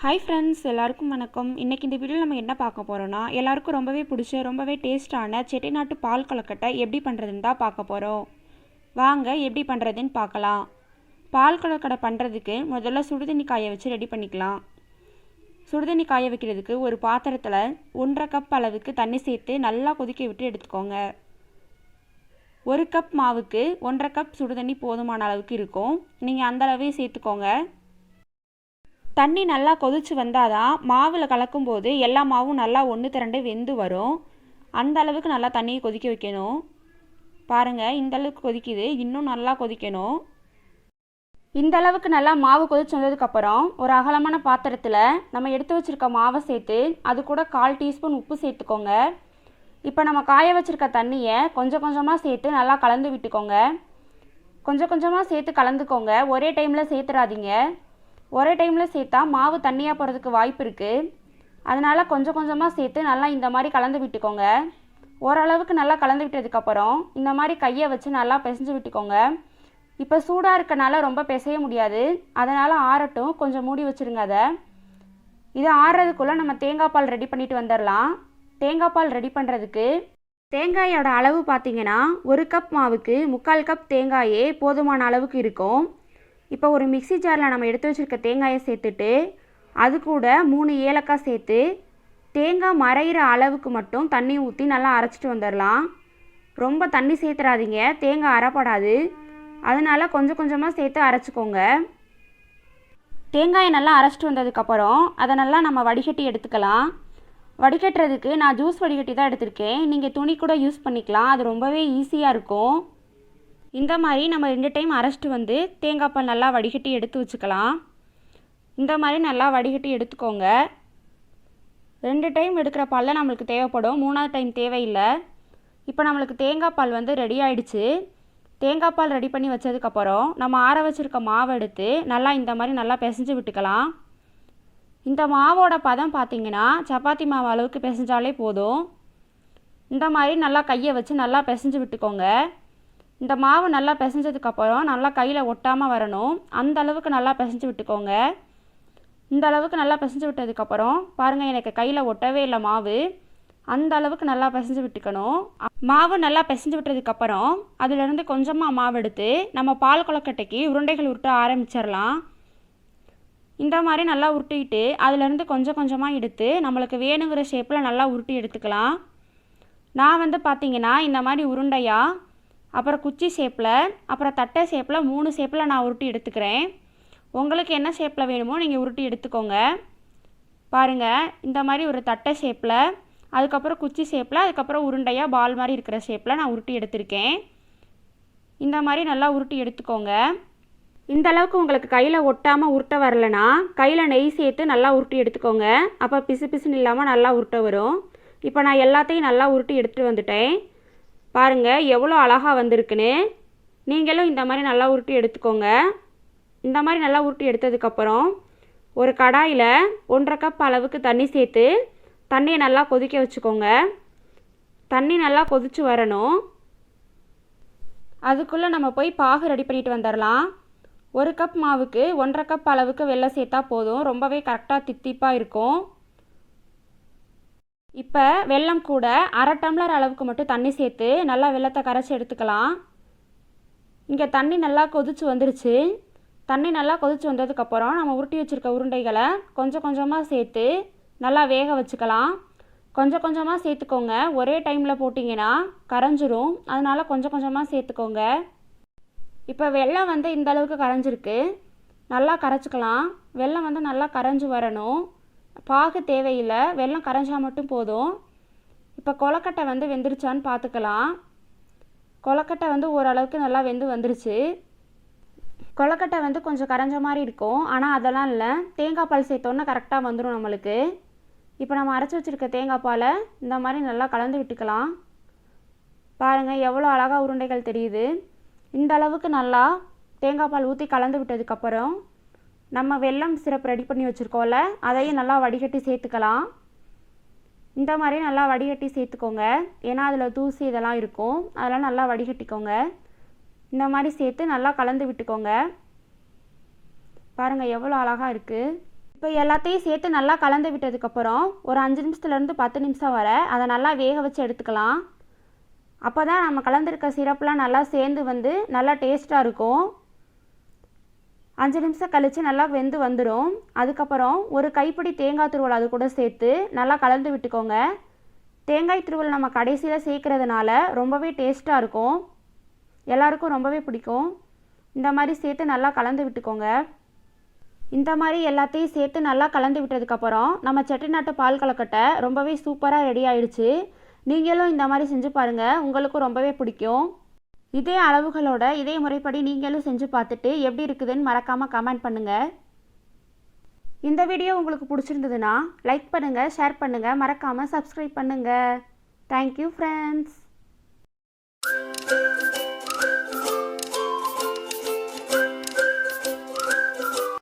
Hi friends, எல்லாருக்கும் வணக்கம். இன்றைக்கி இந்த வீடியோவில் நம்ம என்ன பார்க்க போகிறோன்னா, எல்லாருக்கும் ரொம்பவே பிடிச்ச ரொம்பவே டேஸ்ட்டான செட்டிநாட்டு பால் கொழுக்கட்டை எப்படி பண்ணுறதுன்னு தான் பார்க்க போகிறோம். வாங்க எப்படி பண்ணுறதுன்னு பார்க்கலாம். பால் கொழுக்கட்டை பண்ணுறதுக்கு முதல்ல சுடுதண்ணி காய வச்சு ரெடி பண்ணிக்கலாம். சுடுதண்ணி காய வைக்கிறதுக்கு ஒரு பாத்திரத்தில் 1.5 கப் அளவுக்கு தண்ணி சேர்த்து நல்லா கொதிக்க விட்டு எடுத்துக்கோங்க. 1 கப் மாவுக்கு 1.5 கப் சுடுதண்ணி போதுமான அளவுக்கு இருக்கும். நீங்கள் அந்த அளவே சேர்த்துக்கோங்க. தண்ணி நல்லா கொதிச்சு வந்தால் தான் மாவில் கலக்கும்போது எல்லா மாவும் நல்லா ஒன்று திரண்டு வெந்து வரும். அந்த அளவுக்கு நல்லா தண்ணியை கொதிக்க வைக்கணும். பாருங்கள், இந்த அளவுக்கு கொதிக்குது. இன்னும் நல்லா கொதிக்கணும். இந்த அளவுக்கு நல்லா மாவு கொதிச்சு வந்ததுக்கப்புறம் ஒரு அகலமான பாத்திரத்தில் நம்ம எடுத்து வச்சுருக்க மாவை சேர்த்து அது கூட 1/4 டீஸ்பூன் உப்பு சேர்த்துக்கோங்க. இப்போ நம்ம காய வச்சுருக்க தண்ணியை கொஞ்சம் கொஞ்சமாக சேர்த்து நல்லா கலந்து விட்டுக்கோங்க. கொஞ்சம் கொஞ்சமாக சேர்த்து கலந்துக்கோங்க. ஒரே டைமில் சேர்த்துடாதீங்க. ஒரே டைமில் சேர்த்தா மாவு தண்ணியாக போகிறதுக்கு வாய்ப்பு இருக்குது. அதனால் கொஞ்சம் கொஞ்சமாக சேர்த்து நல்லா இந்த மாதிரி கலந்து விட்டுக்கோங்க. ஓரளவுக்கு நல்லா கலந்து விட்டதுக்கப்புறம் இந்த மாதிரி கையை வச்சு நல்லா பிசைஞ்சு விட்டுக்கோங்க. இப்போ சூடாக இருக்கனால ரொம்ப பிசைய முடியாது. அதனால் ஆறட்டும், கொஞ்சம் மூடி வச்சுருங்க. இது ஆறுறதுக்குள்ளே நம்ம தேங்காய் பால் ரெடி பண்ணிட்டு வந்துடலாம். தேங்காய் பால் ரெடி பண்ணுறதுக்கு தேங்காயோட அளவு பார்த்திங்கன்னா 1 கப் மாவுக்கு 3/4 கப் தேங்காயே போதுமான அளவுக்கு இருக்கும். இப்போ ஒரு மிக்ஸி ஜாரில் நம்ம எடுத்து வச்சுருக்க தேங்காயை சேர்த்துட்டு அது கூட 3 ஏலக்காய் சேர்த்து தேங்காய் மறையிற அளவுக்கு மட்டும் தண்ணி ஊற்றி நல்லா அரைச்சிட்டு வந்துடலாம். ரொம்ப தண்ணி சேர்த்துறாதீங்க, தேங்காய் அரைப்படாது. அதனால் கொஞ்சம் கொஞ்சமாக சேர்த்து அரைச்சிக்கோங்க. தேங்காயை நல்லா அரைச்சிட்டு வந்ததுக்கப்புறம் அதை நல்லா நம்ம வடிகட்டி எடுத்துக்கலாம். வடிகட்டுறதுக்கு நான் ஜூஸ் வடிகட்டி தான் எடுத்திருக்கேன். நீங்கள் துணி கூட யூஸ் பண்ணிக்கலாம். அது ரொம்பவே ஈஸியாக இருக்கும். இந்த மாதிரி நம்ம 2 டைம் அரைச்சிட்டு வந்து தேங்காய் பால் நல்லா வடிகட்டி எடுத்து வச்சுக்கலாம். இந்த மாதிரி நல்லா வடிகட்டி எடுத்துக்கோங்க. 2 டைம் எடுக்கிற பாலில் நம்மளுக்கு தேவைப்படும், 3ஆவது டைம் தேவையில்லை. இப்போ நம்மளுக்கு தேங்காய் பால் ரெடி ஆகிடுச்சு. தேங்காய் பால் ரெடி பண்ணி வச்சதுக்கப்புறம் நம்ம ஆற வச்சுருக்க மாவை எடுத்து நல்லா இந்த மாதிரி நல்லா பிசைஞ்சு விட்டுக்கலாம். இந்த மாவோட பதம் பார்த்திங்கன்னா சப்பாத்தி மாவு அளவுக்கு பிசைஞ்சாலே போதும். இந்த மாதிரி நல்லா கையை வச்சு நல்லா பிசைஞ்சு விட்டுக்கோங்க. இந்த மாவு நல்லா பிசைஞ்சதுக்கப்புறம் நல்லா கையில் ஒட்டாமல் வரணும். அந்த அளவுக்கு நல்லா பிசைஞ்சு விட்டுக்கோங்க. இந்த அளவுக்கு நல்லா பிசைஞ்சு விட்டதுக்கப்புறம் பாருங்கள், எனக்கு கையில் ஒட்டவே இல்லை மாவு. அந்த அளவுக்கு நல்லா பிசைஞ்சு விட்டுக்கணும். மாவு நல்லா பிசைஞ்சு விட்டதுக்கப்புறம் அதிலிருந்து கொஞ்சமாக மாவு எடுத்து நம்ம பால் கொழுக்கட்டைக்கு உருண்டைகள் உருட்ட ஆரம்பிச்சிடலாம். இந்த மாதிரி நல்லா உருட்டிட்டு அதிலேருந்து கொஞ்சம் கொஞ்சமாக எடுத்து நம்மளுக்கு வேணுங்கிற ஷேப்பில் நல்லா உருட்டி எடுத்துக்கலாம். நான் பார்த்திங்கன்னா இந்த மாதிரி உருண்டையாக, அப்புறம் குச்சி ஷேப்பில், அப்புறம் தட்டை ஷேப்பில் 3 ஷேப்பில் நான் உருட்டி எடுத்துக்கிறேன். உங்களுக்கு என்ன ஷேப்பில் வேணுமோ நீங்கள் உருட்டி எடுத்துக்கோங்க. பாருங்கள், இந்த மாதிரி ஒரு தட்டை ஷேப்பில், அதுக்கப்புறம் குச்சி ஷேப்பில், அதுக்கப்புறம் உருண்டையாக பால் மாதிரி இருக்கிற ஷேப்பில் நான் உருட்டி எடுத்திருக்கேன். இந்த மாதிரி நல்லா உருட்டி எடுத்துக்கோங்க. இந்த அளவுக்கு உங்களுக்கு கையில் ஒட்டாமல் உருட்ட வரலைன்னா கையில் நெய் சேர்த்து நல்லா உருட்டி எடுத்துக்கோங்க. அப்போ பிசு பிசுன்னு இல்லாமல் நல்லா உருட்ட வரும். இப்போ நான் எல்லாத்தையும் நல்லா உருட்டி எடுத்துகிட்டு வந்துட்டேன். பாருங்கள் எவ்வளோ அழகாக வந்திருக்குன்னு. நீங்களும் இந்த மாதிரி நல்லா உருட்டி எடுத்துக்கோங்க. இந்த மாதிரி நல்லா உருட்டி எடுத்ததுக்கப்புறம் ஒரு கடாயில் 1.5 கப் அளவுக்கு தண்ணி சேர்த்து தண்ணியை நல்லா கொதிக்க வச்சுக்கோங்க. தண்ணி நல்லா கொதிச்சு வரணும். அதுக்குள்ளே நம்ம போய் பாகு ரெடி பண்ணிட்டு வந்துடலாம். 1 கப் மாவுக்கு 1.5 கப் அளவுக்கு வெல்லம் சேர்த்தா போதும். ரொம்பவே கரெக்டாக தித்திப்பாக இருக்கும். இப்போ வெல்லம் கூட 1/2 டம்ளர் அளவுக்கு மட்டும் தண்ணி சேர்த்து நல்லா வெல்லத்தை கரைச்சி எடுத்துக்கலாம். இங்கே தண்ணி நல்லா கொதிச்சு வந்துருச்சு. தண்ணி நல்லா கொதிச்சு வந்ததுக்கப்புறம் நம்ம உருட்டி வச்சுருக்க உருண்டைகளை கொஞ்சம் கொஞ்சமாக சேர்த்து நல்லா வேக வச்சுக்கலாம். கொஞ்சம் கொஞ்சமாக சேர்த்துக்கோங்க. ஒரே டைமில் போட்டிங்கன்னா கரைஞ்சிரும். அதனால் கொஞ்சம் கொஞ்சமாக சேர்த்துக்கோங்க. இப்போ வெல்லம் இந்த அளவுக்கு கரைஞ்சிருக்கு. நல்லா கரைச்சிக்கலாம். வெல்லம் நல்லா கரைஞ்சி வரணும். பாகு தேவையில்லை, வெல்லம் கரைஞ்சால் மட்டும் போதும். இப்போ கொழுக்கட்டை வெந்துருச்சான்னு பார்த்துக்கலாம். கொழுக்கட்டை ஓரளவுக்கு நல்லா வெந்து வந்துருச்சு. கொழுக்கட்டை கொஞ்சம் கரைஞ்ச மாதிரி இருக்கும், ஆனால் அதெல்லாம் இல்லை. தேங்காய் பால் சேர்த்தோன்னா கரெக்டாக வந்துடும் நம்மளுக்கு. இப்போ நம்ம அரைச்சி வச்சுருக்க தேங்காய் பாலை இந்த மாதிரி நல்லா கலந்து விட்டுக்கலாம். பாருங்கள் எவ்வளோ அழகாக உருண்டைகள் தெரியுது. இந்த அளவுக்கு நல்லா தேங்காய் பால் ஊற்றி கலந்து விட்டதுக்கப்புறம் நம்ம வெல்லம் சிரப் ரெடி பண்ணி வச்சுருக்கோம்ல, அதையும் நல்லா வடிகட்டி சேர்த்துக்கலாம். இந்த மாதிரி நல்லா வடிகட்டி சேர்த்துக்கோங்க. ஏன்னா அதில் தூசி இதெல்லாம் இருக்கும். அதெல்லாம் நல்லா வடிகட்டிக்கோங்க. இந்த மாதிரி சேர்த்து நல்லா கலந்து விட்டுக்கோங்க. பாருங்கள் எவ்வளோ அழகாக இருக்குது. இப்போ எல்லாத்தையும் சேர்த்து நல்லா கலந்து விட்டதுக்கப்புறம் ஒரு 5 நிமிஷத்துலேருந்து 10 நிமிஷம் வரை அதை நல்லா வேக வச்சு எடுத்துக்கலாம். அப்போ தான் நம்ம கலந்துருக்க சிரப்லாம் நல்லா சேர்ந்து வந்து நல்லா டேஸ்ட்டாக இருக்கும். 5 நிமிஷம் கழித்து நல்லா வெந்து வந்துடும். அதுக்கப்புறம் ஒரு கைப்பிடி தேங்காய் துருவல் அது கூட சேர்த்து நல்லா கலந்து விட்டுக்கோங்க. தேங்காய் துருவல் நம்ம கடைசியில் சேர்க்குறதுனால ரொம்பவே டேஸ்ட்டாக இருக்கும், எல்லாருக்கும் ரொம்பவே பிடிக்கும். இந்த மாதிரி சேர்த்து நல்லா கலந்து விட்டுக்கோங்க. இந்த மாதிரி எல்லாத்தையும் சேர்த்து நல்லா கலந்து விட்டதுக்கப்புறம் நம்ம செட்டிநாட்டு பால் கொழுக்கட்டை ரொம்பவே சூப்பராக ரெடி ஆயிடுச்சு. நீங்களும் இந்த மாதிரி செஞ்சு பாருங்கள், உங்களுக்கும் ரொம்பவே பிடிக்கும். இதே அளவுகளோட இதே முறைப்படி நீங்களும் செஞ்சு பார்த்துட்டு எப்படி இருக்குதுன்னு மறக்காமல் கமெண்ட் பண்ணுங்கள். இந்த வீடியோ உங்களுக்கு பிடிச்சிருந்ததுன்னா லைக் பண்ணுங்கள், ஷேர் பண்ணுங்கள், மறக்காமல் சப்ஸ்கிரைப் பண்ணுங்கள். Thank you friends.